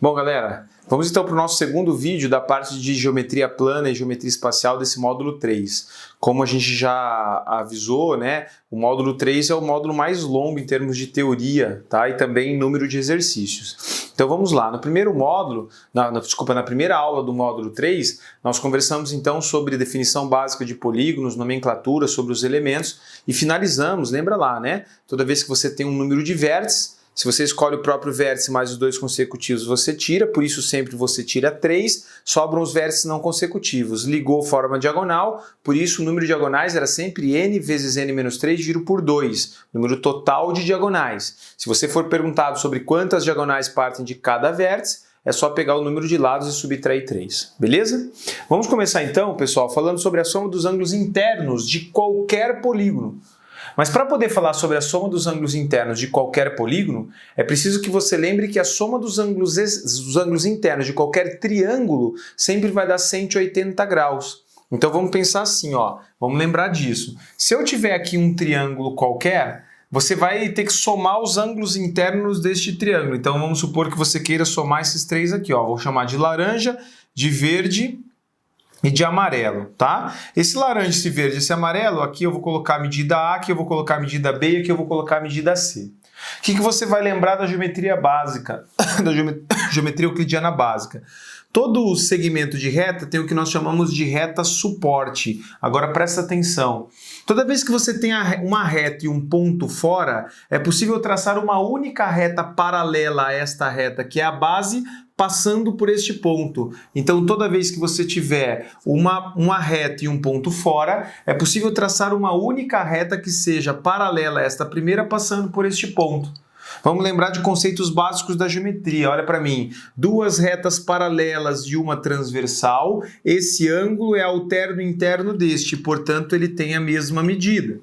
Bom, galera, vamos então para o nosso segundo vídeo da parte de geometria plana e geometria espacial desse módulo 3. Como a gente já avisou, né, o módulo 3 é o módulo mais longo em termos de teoria, tá? E também em número de exercícios. Então vamos lá, no primeiro módulo, na primeira aula do módulo 3, nós conversamos então sobre definição básica de polígonos, nomenclatura, sobre os elementos e finalizamos, lembra lá, né? Toda vez que você tem um número de vértices, se você escolhe o próprio vértice mais os dois consecutivos, você tira, por isso sempre você tira 3, sobram os vértices não consecutivos. Ligou forma diagonal, por isso o número de diagonais era sempre n vezes n menos 3 dividido por 2, número total de diagonais. Se você for perguntado sobre quantas diagonais partem de cada vértice, é só pegar o número de lados e subtrair 3, beleza? Vamos começar então, pessoal, falando sobre a soma dos ângulos internos de qualquer polígono. Mas para poder falar sobre a soma dos ângulos internos de qualquer polígono, é preciso que você lembre que a soma dos ângulos internos de qualquer triângulo sempre vai dar 180 graus. Então vamos pensar assim, ó, vamos lembrar disso. Se eu tiver aqui um triângulo qualquer, você vai ter que somar os ângulos internos deste triângulo. Então vamos supor que você queira somar esses três aqui, ó. Vou chamar de laranja, de verde e de amarelo, tá? Esse laranja, esse verde, esse amarelo, aqui eu vou colocar a medida A, aqui eu vou colocar a medida B e aqui eu vou colocar a medida C. O que você vai lembrar da geometria básica, da geometria euclidiana básica? Todo segmento de reta tem o que nós chamamos de reta suporte. Agora presta atenção. Toda vez que você tem uma reta e um ponto fora, é possível traçar uma única reta paralela a esta reta, que é a base, passando por este ponto. Então, toda vez que você tiver uma reta e um ponto fora, é possível traçar uma única reta que seja paralela a esta primeira, passando por este ponto. Vamos lembrar de conceitos básicos da geometria. Olha para mim, duas retas paralelas e uma transversal, esse ângulo é alterno interno deste, portanto ele tem a mesma medida.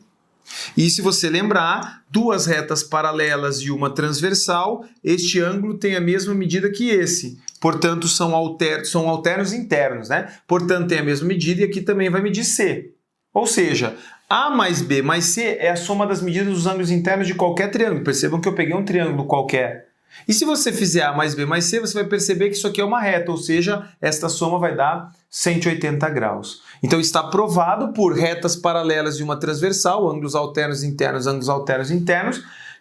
E se você lembrar, duas retas paralelas e uma transversal, este ângulo tem a mesma medida que esse. Portanto, são alternos internos, né? Portanto, tem a mesma medida e aqui também vai medir C. Ou seja, A mais B mais C é a soma das medidas dos ângulos internos de qualquer triângulo. Percebam que eu peguei um triângulo qualquer. E se você fizer A mais B mais C, você vai perceber que isso aqui é uma reta, ou seja, esta soma vai dar 180 graus. Então está provado por retas paralelas e uma transversal, ângulos alternos internos,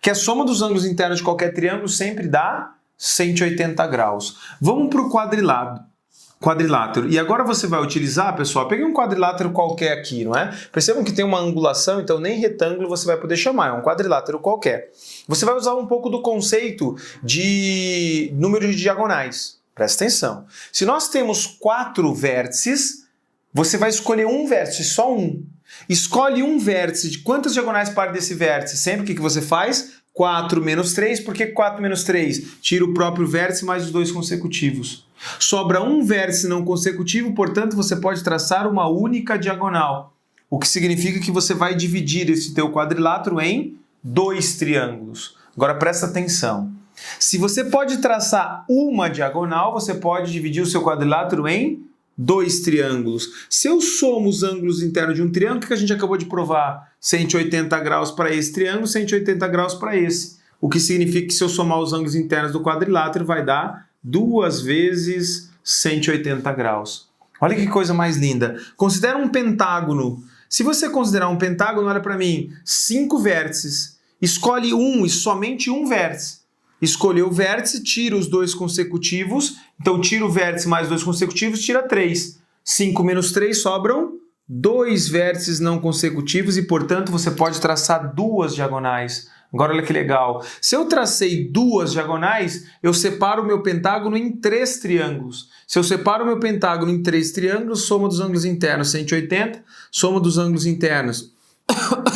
que a soma dos ângulos internos de qualquer triângulo sempre dá 180 graus. Vamos para o quadrilátero. E agora você vai utilizar, pessoal, peguei um quadrilátero qualquer aqui, não é? Percebam que tem uma angulação, então nem retângulo você vai poder chamar, é um quadrilátero qualquer. Você vai usar um pouco do conceito de número de diagonais. Presta atenção. Se nós temos 4 vértices, você vai escolher um vértice, só um. Escolhe um vértice. De quantas diagonais parte desse vértice? Sempre o que você faz? 4 menos 3. Por que 4 menos 3? Tira o próprio vértice mais os dois consecutivos. Sobra um vértice não consecutivo, portanto você pode traçar uma única diagonal. O que significa que você vai dividir esse teu quadrilátero em 2 triângulos. Agora presta atenção. Se você pode traçar uma diagonal, você pode dividir o seu quadrilátero em 2 triângulos. Se eu somo os ângulos internos de um triângulo, o que a gente acabou de provar? 180 graus para esse triângulo, 180 graus para esse. O que significa que se eu somar os ângulos internos do quadrilátero, vai dar 2 vezes 180 graus. Olha que coisa mais linda. Considera um pentágono. Se você considerar um pentágono, olha para mim, 5 vértices. Escolhe um e somente um vértice. Escolheu o vértice, tira os dois consecutivos. Então, tira o vértice mais 2 consecutivos, tira 3. 5 menos 3 sobram 2 vértices não consecutivos e, portanto, você pode traçar 2 diagonais. Agora, olha que legal. Se eu tracei 2 diagonais, eu separo o meu pentágono em 3 triângulos. Se eu separo o meu pentágono em 3 triângulos, soma dos ângulos internos 180, soma dos ângulos internos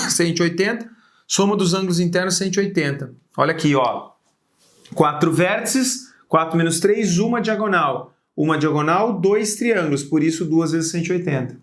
180, soma dos ângulos internos 180. Olha aqui, ó. 4 vértices, 4 menos 3, uma diagonal. Uma diagonal, 2 triângulos, por isso 2 vezes 180.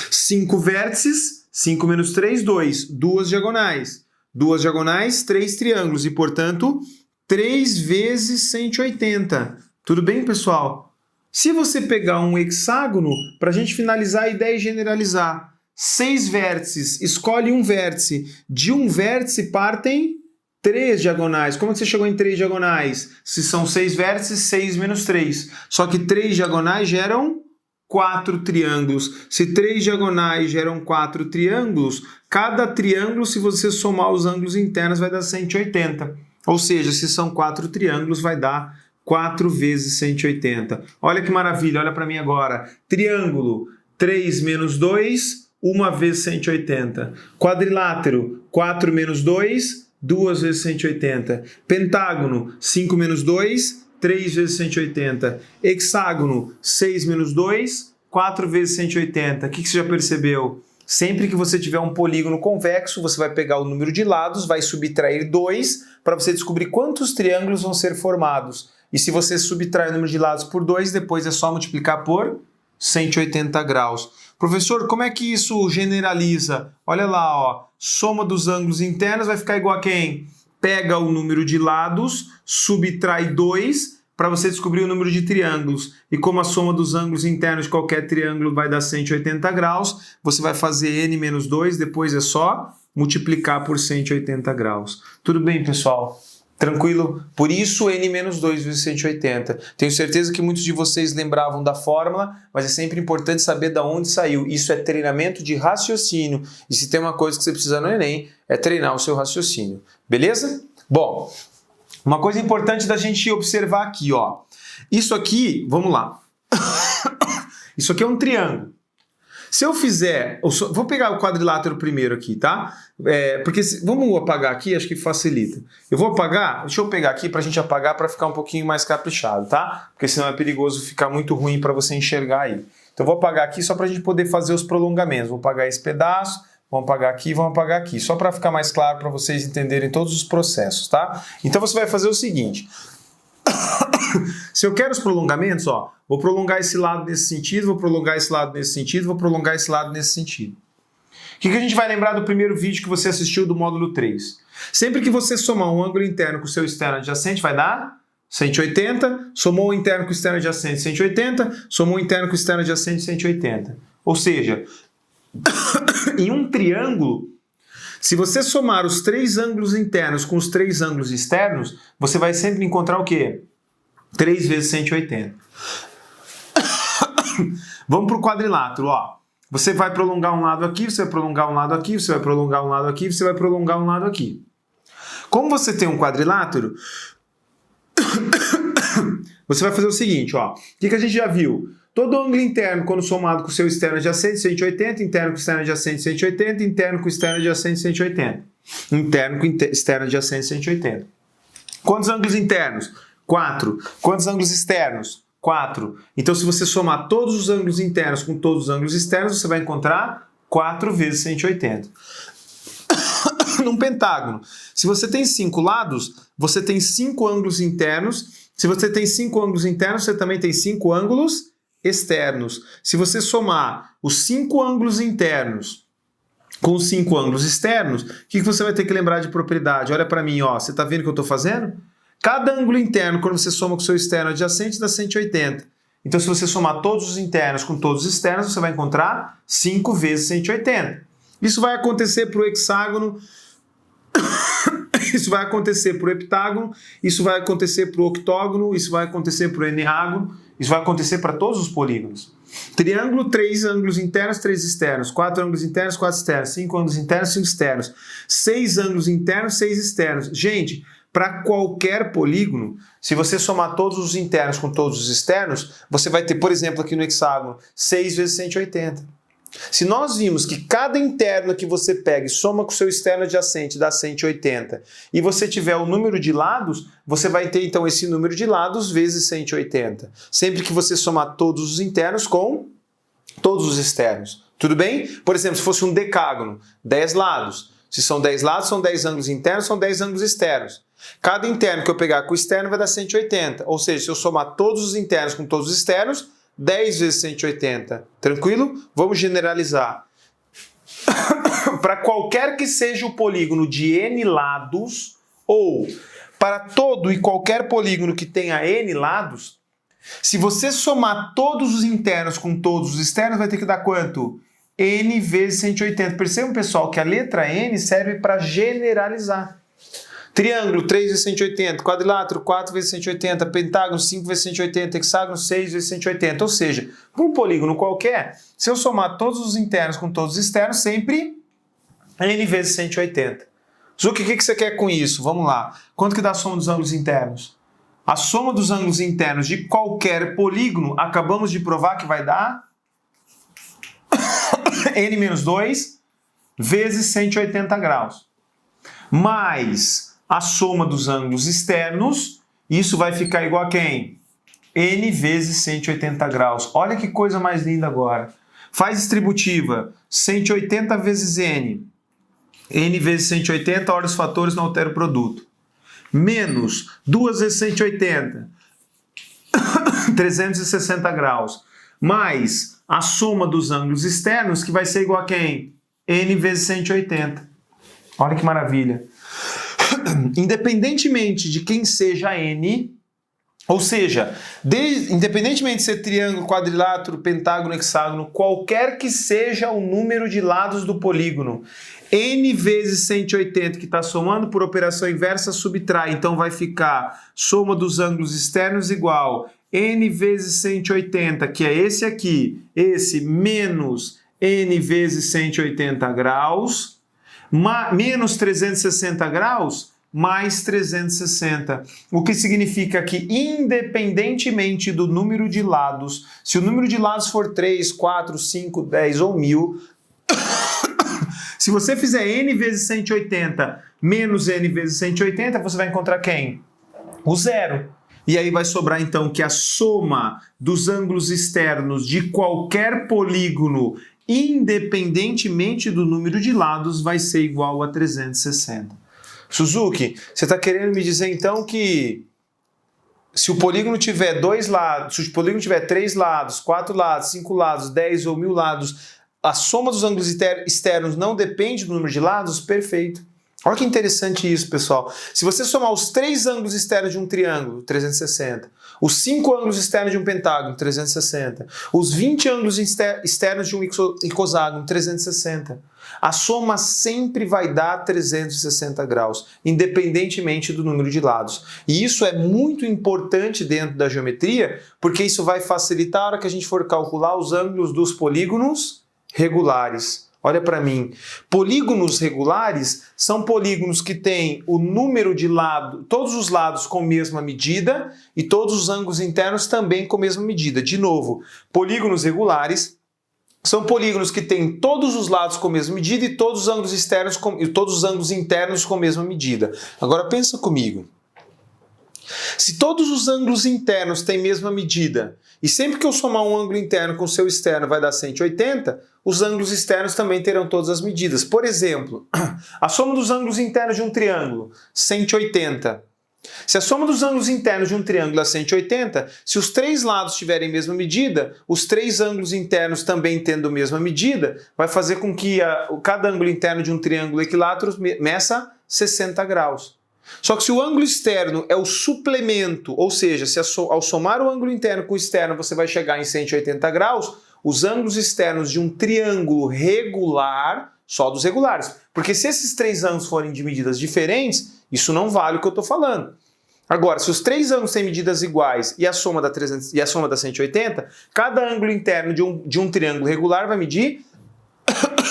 5 vértices, 5 menos 3, 2. 2 diagonais. 2 diagonais, 3 triângulos e, portanto, 3 vezes 180. Tudo bem, pessoal? Se você pegar um hexágono, para a gente finalizar a ideia e generalizar, 6 vértices, escolhe um vértice. De um vértice partem 3 diagonais. Como que você chegou em 3 diagonais? Se são 6 vértices, 6 menos 3. Só que 3 diagonais geram 4 triângulos. Se 3 diagonais geram 4 triângulos, cada triângulo, se você somar os ângulos internos, vai dar 180. Ou seja, se são 4 triângulos, vai dar 4 vezes 180. Olha que maravilha, olha para mim agora. Triângulo, 3 menos 2, 1 vezes 180. Quadrilátero, 4 menos 2, 2 vezes 180. Pentágono, 5 menos 2, 3 vezes 180. Hexágono, 6 menos 2, 4 vezes 180. O que você já percebeu? Sempre que você tiver um polígono convexo, você vai pegar o número de lados, vai subtrair 2 para você descobrir quantos triângulos vão ser formados. E se você subtrai o número de lados por 2, depois é só multiplicar por 180 graus. Professor, como é que isso generaliza? Olha lá, ó, soma dos ângulos internos vai ficar igual a quem? Pega o número de lados, subtrai 2 para você descobrir o número de triângulos. E como a soma dos ângulos internos de qualquer triângulo vai dar 180 graus, você vai fazer n menos 2, depois é só multiplicar por 180 graus. Tudo bem, pessoal? Tranquilo? Por isso, n menos 2 vezes 180. Tenho certeza que muitos de vocês lembravam da fórmula, mas é sempre importante saber de onde saiu. Isso é treinamento de raciocínio. E se tem uma coisa que você precisa no Enem, é treinar o seu raciocínio. Beleza? Bom, uma coisa importante da gente observar aqui, ó. Isso aqui, vamos lá. Isso aqui é um triângulo. Se eu fizer... Vou pegar o quadrilátero primeiro aqui, tá? Porque vamos apagar aqui, acho que facilita. Eu vou apagar... Deixa eu pegar aqui pra gente apagar para ficar um pouquinho mais caprichado, tá? Porque senão é perigoso ficar muito ruim para você enxergar aí. Então eu vou apagar aqui só pra gente poder fazer os prolongamentos. Vou apagar esse pedaço, vamos apagar aqui, vamos apagar aqui. Só para ficar mais claro para vocês entenderem todos os processos, tá? Então você vai fazer o seguinte... Se eu quero os prolongamentos, ó, vou prolongar esse lado nesse sentido, vou prolongar esse lado nesse sentido, vou prolongar esse lado nesse sentido. O que a gente vai lembrar do primeiro vídeo que você assistiu do módulo 3? Sempre que você somar um ângulo interno com o seu externo adjacente, vai dar 180, somou o interno com o externo adjacente, 180, somou o interno com o externo adjacente, 180. Ou seja, em um triângulo, se você somar os 3 ângulos internos com os 3 ângulos externos, você vai sempre encontrar o quê? 3 vezes 180. Vamos para o quadrilátero, ó. Você vai prolongar um lado aqui, você vai prolongar um lado aqui, você vai prolongar um lado aqui, você vai prolongar um lado aqui. Como você tem um quadrilátero, você vai fazer o seguinte, ó. O que a gente já viu? Todo ângulo interno, quando somado com o seu externo adjacente, 180, interno com externo adjacente, 180, interno com externo adjacente, 180. Interno com externo adjacente, 180. Quantos ângulos internos? 4. Quantos ângulos externos? 4. Então, se você somar todos os ângulos internos com todos os ângulos externos, você vai encontrar 4 vezes 180. Num pentágono, se você tem 5 lados, você tem 5 ângulos internos. Se você tem 5 ângulos internos, você também tem 5 ângulos externos. Se você somar os 5 ângulos internos com os 5 ângulos externos, o que você vai ter que lembrar de propriedade? Olha para mim, ó. Você está vendo o que eu estou fazendo? Cada ângulo interno, quando você soma com o seu externo adjacente, dá 180. Então, se você somar todos os internos com todos os externos, você vai encontrar 5 vezes 180. Isso vai acontecer para o hexágono, isso vai acontecer para o heptágono, isso vai acontecer para o octógono, isso vai acontecer para o eneágono, isso vai acontecer para todos os polígonos. Triângulo, 3 ângulos internos, 3 externos. 4 ângulos internos, 4 externos. 5 ângulos internos, 5 externos. 6 ângulos internos, 6 externos. Gente, para qualquer polígono, se você somar todos os internos com todos os externos, você vai ter, por exemplo, aqui no hexágono, 6 vezes 180. Se nós vimos que cada interno que você pega e soma com o seu externo adjacente dá 180, e você tiver o número de lados, você vai ter então esse número de lados vezes 180. Sempre que você somar todos os internos com todos os externos. Tudo bem? Por exemplo, se fosse um decágono, 10 lados. Se são 10 lados, são 10 ângulos internos, são 10 ângulos externos. Cada interno que eu pegar com o externo vai dar 180. Ou seja, se eu somar todos os internos com todos os externos, 10 vezes 180. Tranquilo? Vamos generalizar. Para qualquer que seja o polígono de n lados, ou para todo e qualquer polígono que tenha n lados, se você somar todos os internos com todos os externos, vai ter que dar quanto? N vezes 180. Percebam, pessoal, que a letra N serve para generalizar. Triângulo, 3 vezes 180. Quadrilátero, 4 vezes 180. Pentágono, 5 vezes 180. Hexágono, 6 vezes 180. Ou seja, para um polígono qualquer, se eu somar todos os internos com todos os externos, sempre n vezes 180. Zuki, o que você quer com isso? Vamos lá. Quanto que dá a soma dos ângulos internos? A soma dos ângulos internos de qualquer polígono, acabamos de provar que vai dar n menos 2 vezes 180 graus. Mais a soma dos ângulos externos, isso vai ficar igual a quem? N vezes 180 graus. Olha que coisa mais linda agora. Faz distributiva. 180 vezes n. N vezes 180, olha os fatores, não altera o produto. Menos 2 vezes 180. 360 graus. Mais a soma dos ângulos externos, que vai ser igual a quem? N vezes 180. Olha que maravilha. Independentemente de quem seja n, ou seja, independentemente de ser triângulo, quadrilátero, pentágono, hexágono, qualquer que seja o número de lados do polígono, n vezes 180 que está somando por operação inversa subtrai, então vai ficar soma dos ângulos externos igual n vezes 180, que é esse aqui, esse menos n vezes 180 graus, menos 360 graus, mais 360. O que significa que, independentemente do número de lados, se o número de lados for 3, 4, 5, 10 ou 1000, se você fizer n vezes 180 menos n vezes 180, você vai encontrar quem? O zero. E aí vai sobrar então que a soma dos ângulos externos de qualquer polígono, independentemente do número de lados, vai ser igual a 360. Suzuki, você está querendo me dizer então que se o polígono tiver 2 lados, se o polígono tiver 3 lados, 4 lados, 5 lados, 10 ou 1000 lados, a soma dos ângulos externos não depende do número de lados? Perfeito. Olha que interessante isso, pessoal. Se você somar os 3 ângulos externos de um triângulo, 360. Os 5 ângulos externos de um pentágono, 360. Os 20 ângulos externos de um icoságono, 360. A soma sempre vai dar 360 graus, independentemente do número de lados. E isso é muito importante dentro da geometria, porque isso vai facilitar a hora que a gente for calcular os ângulos dos polígonos regulares. Olha para mim. Polígonos regulares são polígonos que têm o número de lados, todos os lados com a mesma medida e todos os ângulos internos também com a mesma medida. De novo, polígonos regulares são polígonos que têm todos os lados com a mesma medida e todos os ângulos externos e todos os ângulos internos com a mesma medida. Agora pensa comigo. Se todos os ângulos internos têm a mesma medida e sempre que eu somar um ângulo interno com o seu externo vai dar 180, os ângulos externos também terão todas as medidas. Por exemplo, a soma dos ângulos internos de um triângulo, 180. Se a soma dos ângulos internos de um triângulo é 180, se os 3 lados tiverem a mesma medida, os 3 ângulos internos também tendo a mesma medida, vai fazer com que cada ângulo interno de um triângulo equilátero meça 60 graus. Só que se o ângulo externo é o suplemento, ou seja, se ao somar o ângulo interno com o externo você vai chegar em 180 graus, os ângulos externos de um triângulo regular, só dos regulares. Porque se esses 3 ângulos forem de medidas diferentes, isso não vale o que eu estou falando. Agora, se os 3 ângulos têm medidas iguais e a soma dá 180, cada ângulo interno de um triângulo regular vai medir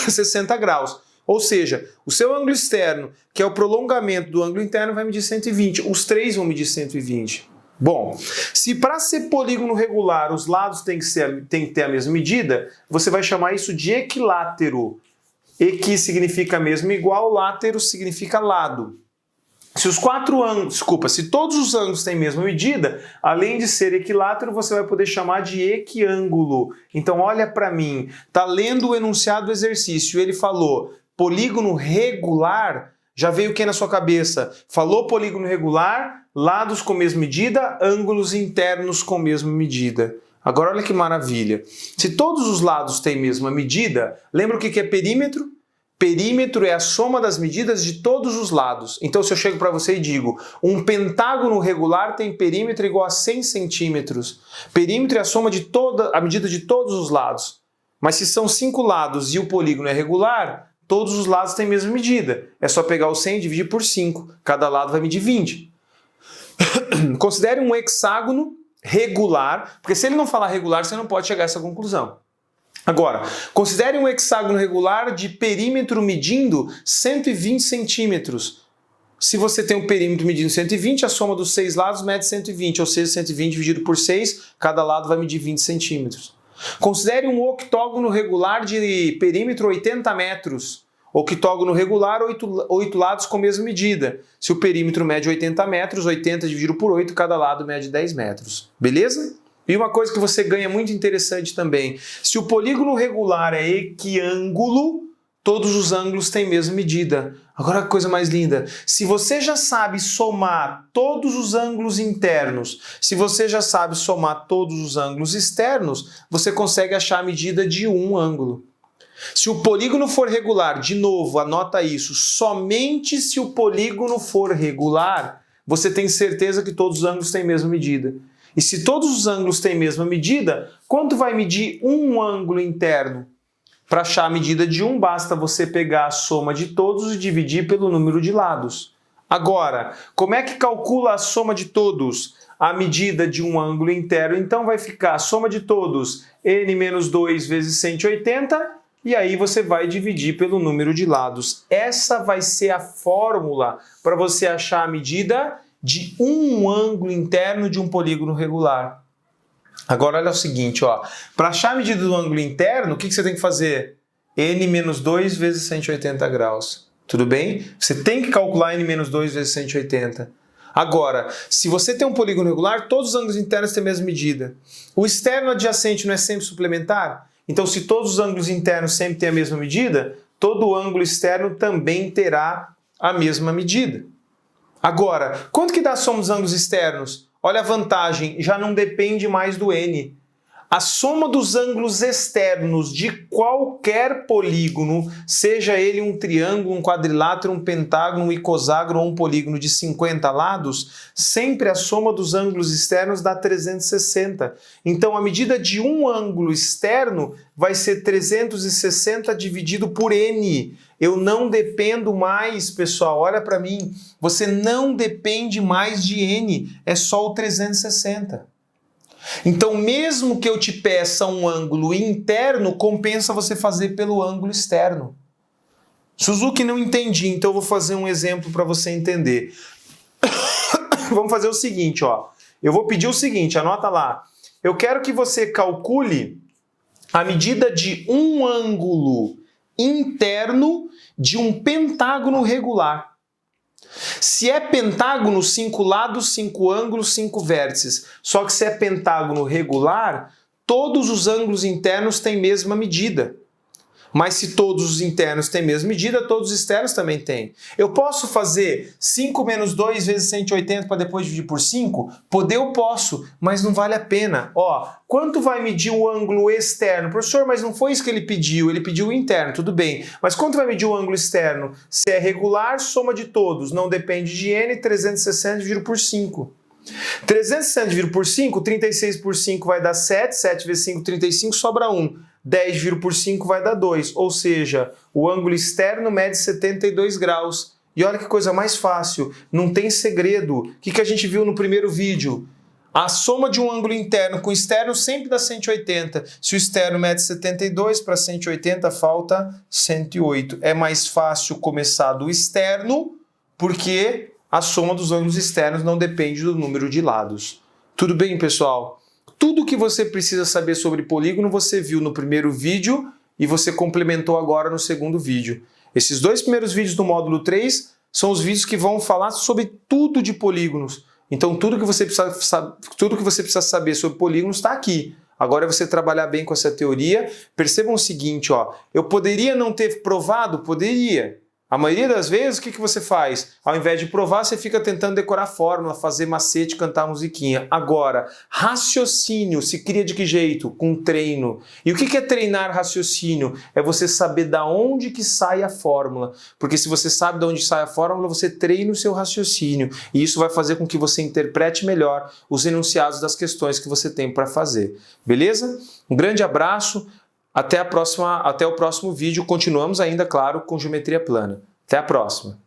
60 graus. Ou seja, o seu ângulo externo, que é o prolongamento do ângulo interno, vai medir 120. Os 3 vão medir 120. Bom, se para ser polígono regular os lados têm que ter a mesma medida, você vai chamar isso de equilátero. Equi significa mesmo igual, látero significa lado. Se todos os ângulos têm a mesma medida, além de ser equilátero, você vai poder chamar de equiângulo. Então olha para mim, tá lendo o enunciado do exercício, ele falou polígono regular, já veio o que na sua cabeça? Falou polígono regular, lados com a mesma medida, ângulos internos com a mesma medida. Agora olha que maravilha. Se todos os lados têm a mesma medida, lembra o que é perímetro? Perímetro é a soma das medidas de todos os lados. Então se eu chego para você e digo, um pentágono regular tem perímetro igual a 100 centímetros. Perímetro é a soma a medida de todos os lados. Mas se são 5 lados e o polígono é regular, todos os lados têm a mesma medida. É só pegar o 100 e dividir por 5. Cada lado vai medir 20. Considere um hexágono regular, porque se ele não falar regular, você não pode chegar a essa conclusão. Agora, considere um hexágono regular de perímetro medindo 120 centímetros. Se você tem um perímetro medindo 120, a soma dos 6 lados mede 120, ou seja, 120 dividido por 6, cada lado vai medir 20 centímetros. Considere um octógono regular de perímetro 80 metros. Octógono regular, 8 lados com a mesma medida. Se o perímetro mede 80 metros, 80 dividido por 8, cada lado mede 10 metros. Beleza? E uma coisa que você ganha muito interessante também. Se o polígono regular é equiângulo, todos os ângulos têm a mesma medida. Agora a coisa mais linda. Se você já sabe somar todos os ângulos internos, se você já sabe somar todos os ângulos externos, você consegue achar a medida de um ângulo. Se o polígono for regular, de novo, anota isso, somente se o polígono for regular, você tem certeza que todos os ângulos têm a mesma medida. E se todos os ângulos têm a mesma medida, quanto vai medir um ângulo interno? Para achar a medida de um, basta você pegar a soma de todos e dividir pelo número de lados. Agora, como é que calcula a soma de todos? A medida de um ângulo interno, então vai ficar a soma de todos, n menos 2 vezes 180, e aí você vai dividir pelo número de lados. Essa vai ser a fórmula para você achar a medida de um ângulo interno de um polígono regular. Agora olha o seguinte, para achar a medida do ângulo interno, o que você tem que fazer? N menos 2 vezes 180 graus. Tudo bem? Você tem que calcular N menos 2 vezes 180. Agora, se você tem um polígono regular, todos os ângulos internos têm a mesma medida. O externo adjacente não é sempre suplementar? Então, se todos os ângulos internos sempre têm a mesma medida, todo ângulo externo também terá a mesma medida. Agora, quanto que dá a soma dos ângulos externos? Olha a vantagem, já não depende mais do n. A soma dos ângulos externos de qualquer polígono, seja ele um triângulo, um quadrilátero, um pentágono, um icoságono ou um polígono de 50 lados, sempre a soma dos ângulos externos dá 360. Então a medida de um ângulo externo vai ser 360 dividido por n. Eu não dependo mais, pessoal, olha para mim, você não depende mais de n, é só o 360. Então, mesmo que eu te peça um ângulo interno, compensa você fazer pelo ângulo externo. Suzuki, não entendi, então eu vou fazer um exemplo para você entender. Vamos fazer o seguinte, eu vou pedir o seguinte, anota lá. Eu quero que você calcule a medida de um ângulo interno de um pentágono regular. Se é pentágono, 5 lados, 5 ângulos, 5 vértices. Só que se é pentágono regular, todos os ângulos internos têm mesma medida. Mas se todos os internos têm a mesma medida, todos os externos também têm. Eu posso fazer 5 menos 2 vezes 180 para depois dividir por 5? Poder eu posso, mas não vale a pena. Quanto vai medir o ângulo externo? Professor, mas não foi isso que ele pediu o interno, tudo bem. Mas quanto vai medir o ângulo externo? Se é regular, soma de todos, não depende de n, 360 dividido por 5. 360 dividido por 5, 36 por 5 vai dar 7, 7 vezes 5, 35, sobra 1. 10 dividido por 5 vai dar 2, ou seja, o ângulo externo mede 72 graus. E olha que coisa mais fácil, não tem segredo. O que a gente viu no primeiro vídeo? A soma de um ângulo interno com externo sempre dá 180. Se o externo mede 72, para 180 falta 108. É mais fácil começar do externo, porque a soma dos ângulos externos não depende do número de lados. Tudo bem, pessoal? Tudo o que você precisa saber sobre polígono você viu no primeiro vídeo e você complementou agora no segundo vídeo. Esses 2 primeiros vídeos do módulo 3 são os vídeos que vão falar sobre tudo de polígonos. Então tudo que você precisa saber sobre polígonos está aqui. Agora é você trabalhar bem com essa teoria. Percebam o seguinte, eu poderia não ter provado? Poderia. A maioria das vezes, o que você faz? Ao invés de provar, você fica tentando decorar a fórmula, fazer macete, cantar musiquinha. Agora, raciocínio se cria de que jeito? Com treino. E o que é treinar raciocínio? É você saber da onde que sai a fórmula. Porque se você sabe de onde sai a fórmula, você treina o seu raciocínio. E isso vai fazer com que você interprete melhor os enunciados das questões que você tem para fazer. Beleza? Um grande abraço. Até o próximo vídeo. Continuamos ainda, claro, com geometria plana. Até a próxima!